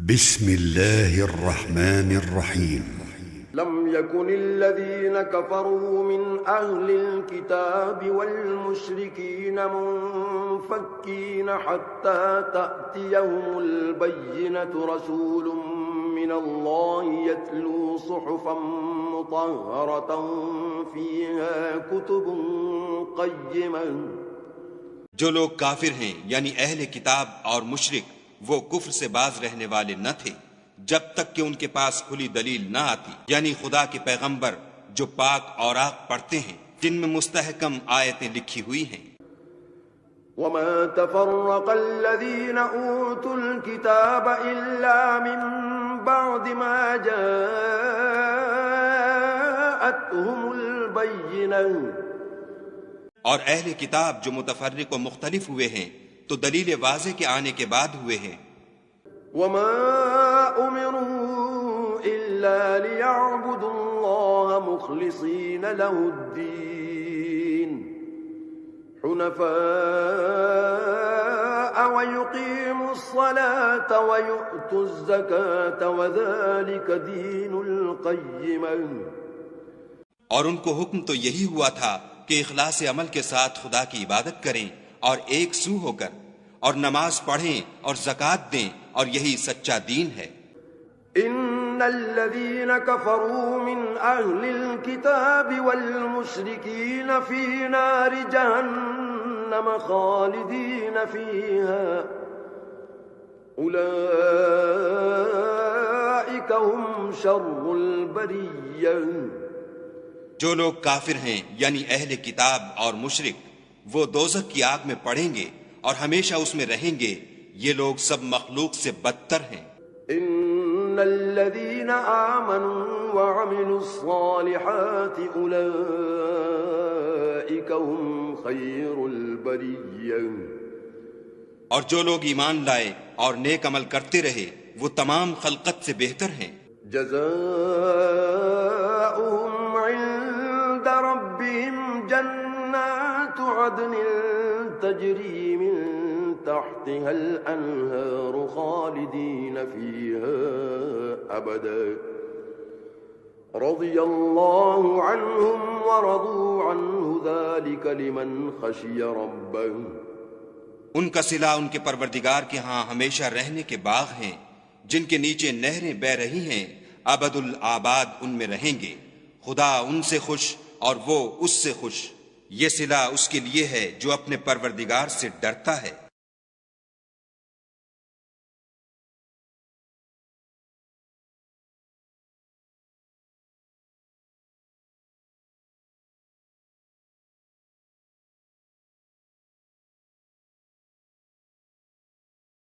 بسم الله الرحمن الرحيم. لم يكن الذين كفروا من أهل الكتاب والمشركين منفكين حتى تأتيهم البينة رسول من الله يتلو صحفا مطهرة فيها كتب قيمة. جو لوگ کافر ہیں یعنی اہل کتاب اور مشرک وہ کفر سے باز رہنے والے نہ تھے جب تک کہ ان کے پاس کھلی دلیل نہ آتی، یعنی خدا کے پیغمبر جو پاک اوراق پڑھتے ہیں جن میں مستحکم آیتیں لکھی ہوئی ہیں۔ وما تفرق الذين اوتوا الكتاب الا من بعد ما جاءتهم البينة، اور اہل کتاب جو متفرق و مختلف ہوئے ہیں تو دلیل واضح کے آنے کے بعد ہوئے ہیں۔ وما امروا الا ليعبدوا الله مخلصين له الدين حنفاء ويقيموا الصلاة ويؤتوا الزكاة وذلك دين القيمة۔ اور ان کو حکم تو یہی ہوا تھا کہ اخلاص عمل کے ساتھ خدا کی عبادت کریں اور ایک سو ہو کر، اور نماز پڑھیں اور زکوٰۃ دیں، اور یہی سچا دین ہے۔ ان الذين كفروا من اهل الكتاب والمشركين في نار جهنم خالدين فيها اولئك هم شر البرية۔ جو لوگ کافر ہیں یعنی اہل کتاب اور مشرک وہ دوزخ کی آگ میں پڑیں گے اور ہمیشہ اس میں رہیں گے، یہ لوگ سب مخلوق سے بدتر ہیں۔ ان الذين آمنوا وعملوا الصالحات اولئك هم خير البرية۔ اور جو لوگ ایمان لائے اور نیک عمل کرتے رہے وہ تمام خلقت سے بہتر ہیں۔ جزاؤهم عند ربهم جنات عدن تجري من تحتها الأنهار خالدين فيها أبدا رضي الله عنهم ورضوا عنه ذلك لمن خشي ربه۔ ان کا صلہ ان کے پروردگار کے ہاں ہمیشہ رہنے کے باغ ہیں جن کے نیچے نہریں بہ رہی ہیں، ابد الآباد ان میں رہیں گے، خدا ان سے خوش اور وہ اس سے خوش۔ یہ صلہ اس کے لیے ہے جو اپنے پروردگار سے ڈرتا ہے۔